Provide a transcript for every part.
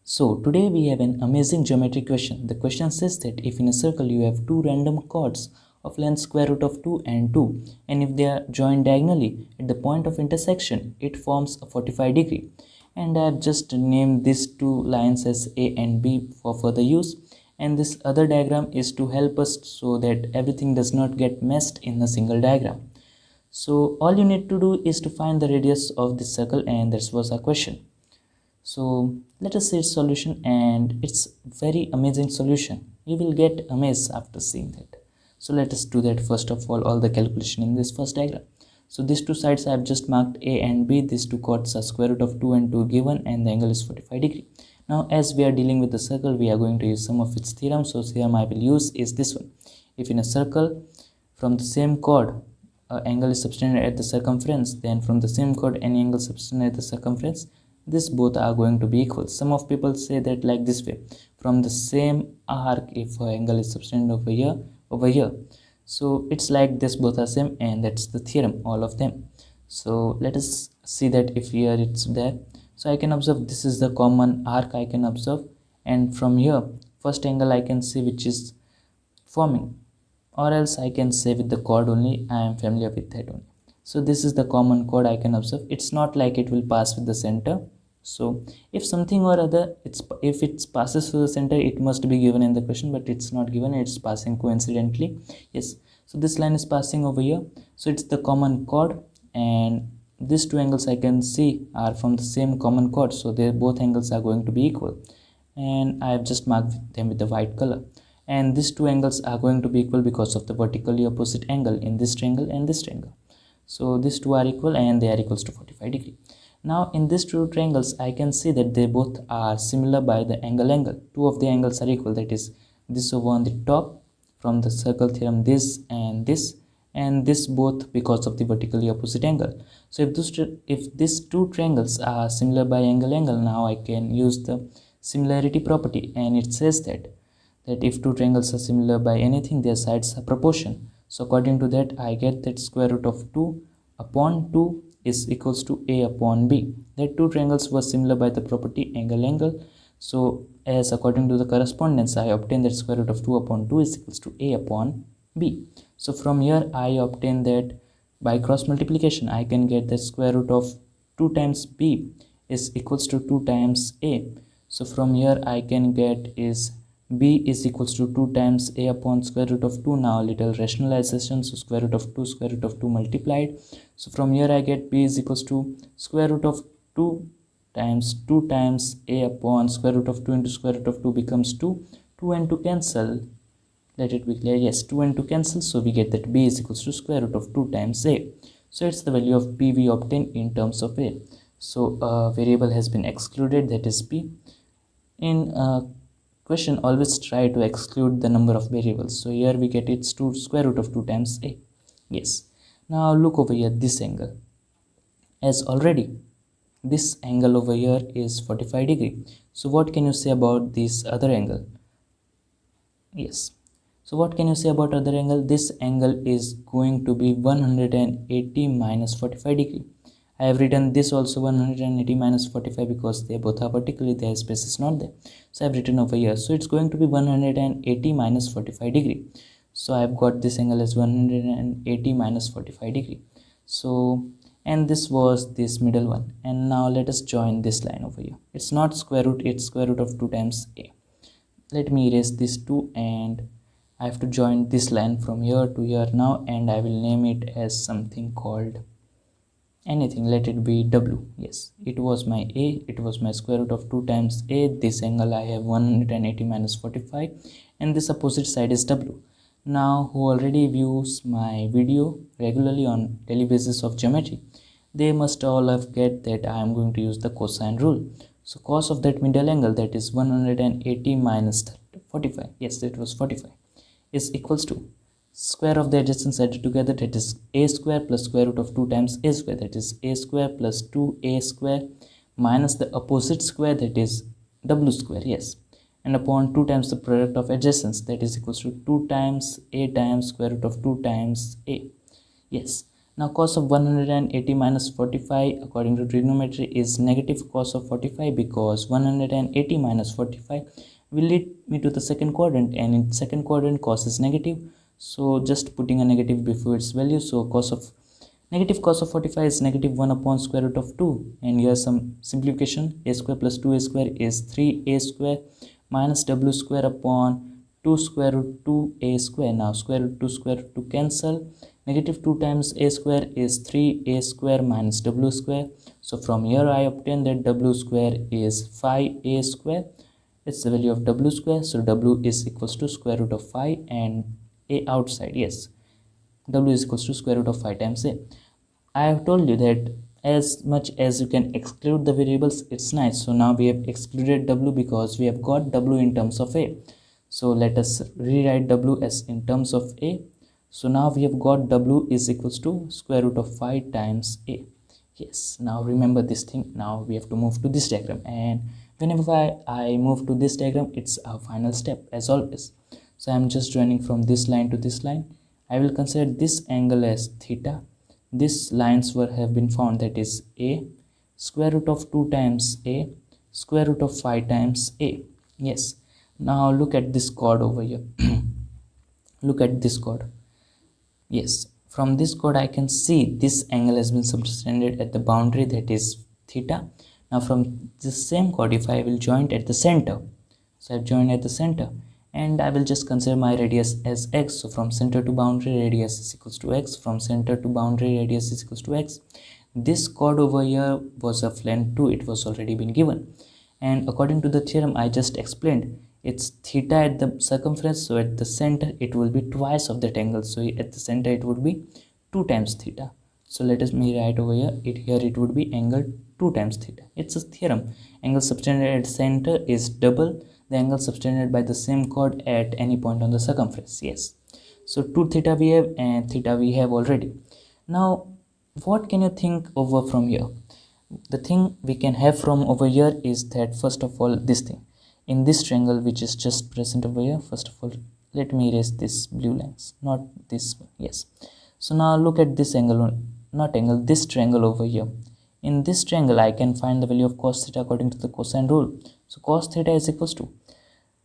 So today we have an amazing geometry question. The question says that if in a circle you have two random chords of length square root of 2 and 2, and if they are joined diagonally at the point of intersection, it forms a 45 degree. And I have just named these two lines as A and B for further use. And this other diagram is to help us so that everything does not get messed in a single diagram. So all you need to do is to find the radius of this circle, and that was our question. So let us see its solution, and it's very amazing solution. You will get amazed after seeing that. So let us do that first of all the calculation in this first diagram. So these two sides I have just marked A and B. These two chords are square root of 2 and 2 given, and the angle is 45 degree. Now as we are dealing with the circle, we are going to use some of its theorem. So theorem I will use is this one. If in a circle from the same chord angle is subtended at the circumference, then from the same chord any angle subtended at the circumference, this both are going to be equal. Some of people say that like this way, from the same arc if angle is subtended over here, so it's like this both are same, and that's the theorem, all of them. So let us see that if here it's there. So I can observe this is the common arc I can observe, and from here first angle I can see which is forming, or else I can say with the chord only. I am familiar with that only. So this is the common chord I can observe. It's not like it will pass with the center. So if something or other, if it passes through the center, it must be given in the question, but it's not given, it's passing coincidentally. Yes, so this line is passing over here, so it's the common chord, and these two angles I can see are from the same common chord, so their both angles are going to be equal, and I have just marked them with the white color. And these two angles are going to be equal because of the vertically opposite angle in this triangle and this triangle. So these two are equal, and they are equals to 45 degree. Now in these two triangles I can see that they both are similar by the angle. Two of the angles are equal, that is this over on the top from the circle theorem, this, and this both because of the vertically opposite angle. So if these two triangles are similar by angle, now I can use the similarity property, and it says that if two triangles are similar by anything, their sides are proportion. So according to that, I get that square root of 2 upon 2 is equals to A upon B. That two triangles were similar by the property angle. So as according to the correspondence, I obtain that square root of 2 upon 2 is equals to A upon B. So from here I obtain that by cross multiplication I can get that square root of 2 times B is equals to 2 times A. So from here I can get is B is equals to 2 times A upon square root of 2. Now a little rationalization, so square root of 2 multiplied. So from here I get B is equals to square root of 2 times A upon square root of 2 into square root of 2 becomes 2. 2 and 2 cancel. Let it be clear. Yes, 2 and 2 cancel. So we get that B is equals to square root of 2 times A. So it's the value of B we obtain in terms of A. So a variable has been excluded, that is B. In question, always try to exclude the number of variables. So here we get it's square root of 2 times A. Yes. Now look over here, this angle. As already, this angle over here is 45 degree. So what can you say about this other angle? Yes. So what can you say about other angle? This angle is going to be 180 minus 45 degree. I have written this also 180 minus 45 because they both are vertically, their space is not there. So I have written over here. So it's going to be 180 minus 45 degree. So I have got this angle as 180 minus 45 degree. So, and this was this middle one. And now let us join this line over here. It's not square root, it's square root of 2 times A. Let me erase this 2, and I have to join this line from here to here now, and I will name it as something called anything. Let it be W. Yes, it was my A, it was my square root of 2 times A. This angle I have 180 minus 45, and this opposite side is W. Now who already views my video regularly on daily basis of geometry, they must all have get that I am going to use the cosine rule. So cos of that middle angle, that is 180 minus 45, yes, it was 45, is equals to square of the adjacent side together, that is A square plus square root of 2 times A square, that is A square plus 2A square minus the opposite square, that is W square, yes, and upon 2 times the product of adjacents, that is equals to 2 times A times square root of 2 times A. Yes, Now cos of 180 minus 45 according to trigonometry is negative cos of 45, because 180 minus 45 will lead me to the second quadrant, and in second quadrant cos is negative, so just putting a negative before its value. So negative cos of 45 is negative 1 upon square root of 2, and here some simplification. A square plus 2a square is 3a square minus w square upon 2 square root 2a square. Now square root 2 square root 2 cancel. Negative 2 times a square is 3a square minus w square. So from here I obtain that w square is 5a square. It's the value of w square. So w is equals to square root of 5 and a outside. Yes, w is equals to square root of 5 times a. I have told you that as much as you can exclude the variables, it's nice. So now we have excluded w because we have got w in terms of a. So let us rewrite w as in terms of a. So now we have got w is equals to square root of 5 times a. Yes, now remember this thing. Now we have to move to this diagram, and whenever I move to this diagram, it's our final step as always. So I'm just joining from this line to this line. I will consider this angle as theta. These lines have been found, that is a square root of 2 times a square root of 5 times a. Yes, now look at this chord over here. Look at this chord. Yes, from this chord I can see this angle has been subtended at the boundary, that is theta. Now from this same chord, if I will join it at the center, so I've joined at the center, and I will just consider my radius as x. So from center to boundary, radius is equals to x. From center to boundary, radius is equals to x. This chord over here was of length 2. It was already been given, and according to the theorem I just explained, it's theta at the circumference. So at the center it will be twice of that angle. So at the center it would be 2 times theta. So let us write over here. Here it would be angle 2 times theta. It's a theorem. Angle subtended at center is double the angle subtended by the same chord at any point on the circumference. Yes. So 2 theta we have, and theta we have already. Now what can you think over from here? The thing we can have from over here is that, first of all, this thing in this triangle which is just present over here, first of all let me erase this blue lines, not this one. Yes. So now look at this angle, this triangle over here. In this triangle I can find the value of cos theta according to the cosine rule. So cos theta is equals to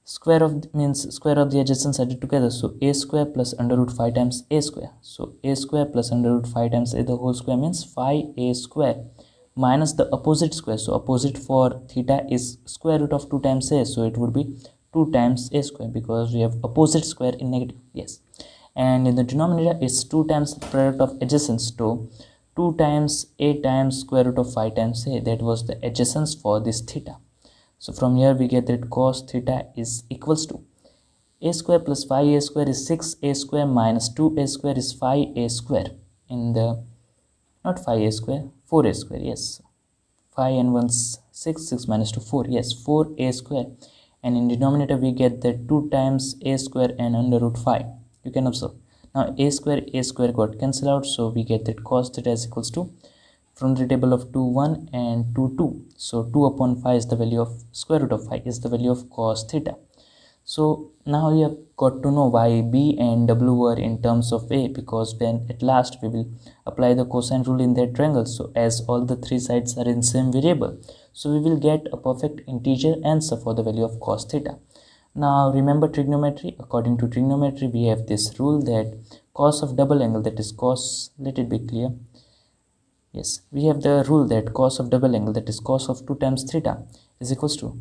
square of the adjacent side together. So a square plus under root 5 times a square. So a square plus under root 5 times a the whole square means 5a square minus the opposite square. So opposite for theta is square root of 2 times a. So it would be 2 times a square, because we have opposite square in negative. Yes. And in the denominator it's 2 times the product of adjacents. So 2 times a times square root of 5 times a. That was the adjacents for this theta. So from here we get that cos theta is equals to a square plus 5a square is 6a square minus 2a square is 5a square. In the, not 5a square, 4a square. Yes, 5 and 1 6, 6 minus 2 4. Yes, 4a square. And in denominator we get that 2 times a square and under root 5. You can observe. Now a square got cancelled out, so we get that cos theta is equals to, from the table of 2 1 and 2 2. So 2 upon 5 is the value of square root of 5 is the value of cos theta. So now you have got to know why b and w were in terms of a, because then at last we will apply the cosine rule in that triangle. So as all the three sides are in same variable, so we will get a perfect integer answer for the value of cos theta. Now remember trigonometry. According to trigonometry we have this rule that cos of double angle, that is cos, let it be clear. Yes, we have the rule that cos of double angle, that is cos of 2 times theta, is equals to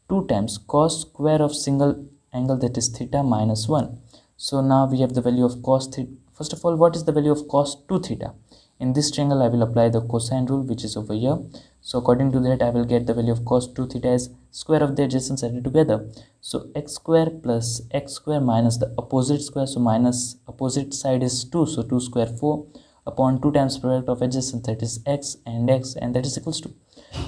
2 times cos square of single angle, that is theta minus 1. So now we have the value of cos theta. First of all, what is the value of cos 2 theta? In this triangle I will apply the cosine rule, which is over here. So according to that I will get the value of cos 2 theta as square of the adjacent side together. So x square plus x square minus the opposite square. So minus opposite side is 2, so 2 square 4 upon 2 times product of adjacent, that is x, and that is equals to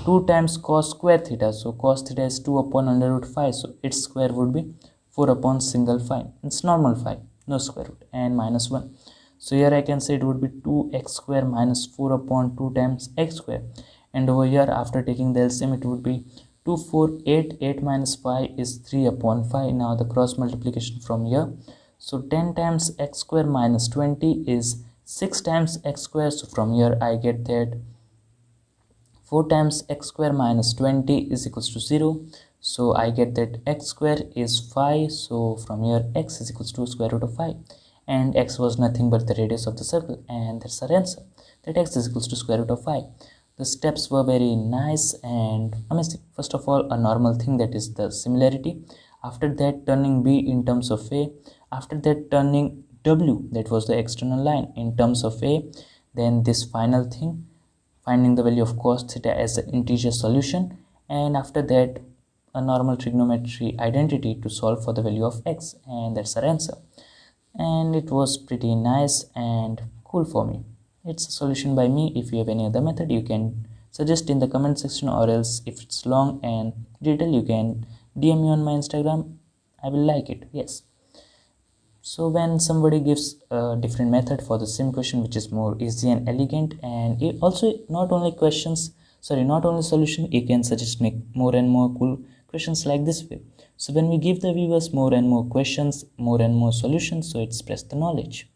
2 times cos square theta. So cos theta is 2 upon under root 5, so its square would be 4 upon single 5. It's normal 5, no square root, and minus 1. So here I can say it would be 2x square minus 4 upon 2 times x square. And over here, after taking the LCM, it would be 2 4 8 8 minus 5 is 3 upon 5. Now the cross multiplication from here. So 10 times x square minus 20 is 6 times x square, so from here I get that 4 times x square minus 20 is equals to 0. So I get that x square is 5. So from here x is equals to square root of 5. And x was nothing but the radius of the circle. And that's our answer, that x is equals to square root of 5. The steps were very nice and amazing. First of all, a normal thing, that is the similarity. After that, turning b in terms of a. After that, turning w, that was the external line, in terms of a. Then this final thing, finding the value of cos theta as an integer solution. And after that, a normal trigonometry identity to solve for the value of x. And that's our answer. And it was pretty nice and cool for me. It's a solution by me. If you have any other method, you can suggest in the comment section, or else if it's long and detailed, you can DM me on my Instagram. I will like it. Yes. So when somebody gives a different method for the same question, which is more easy and elegant, and it also not only solution, you can suggest make more and more cool questions like this way. So when we give the viewers more and more questions, more and more solutions, so it spreads the knowledge.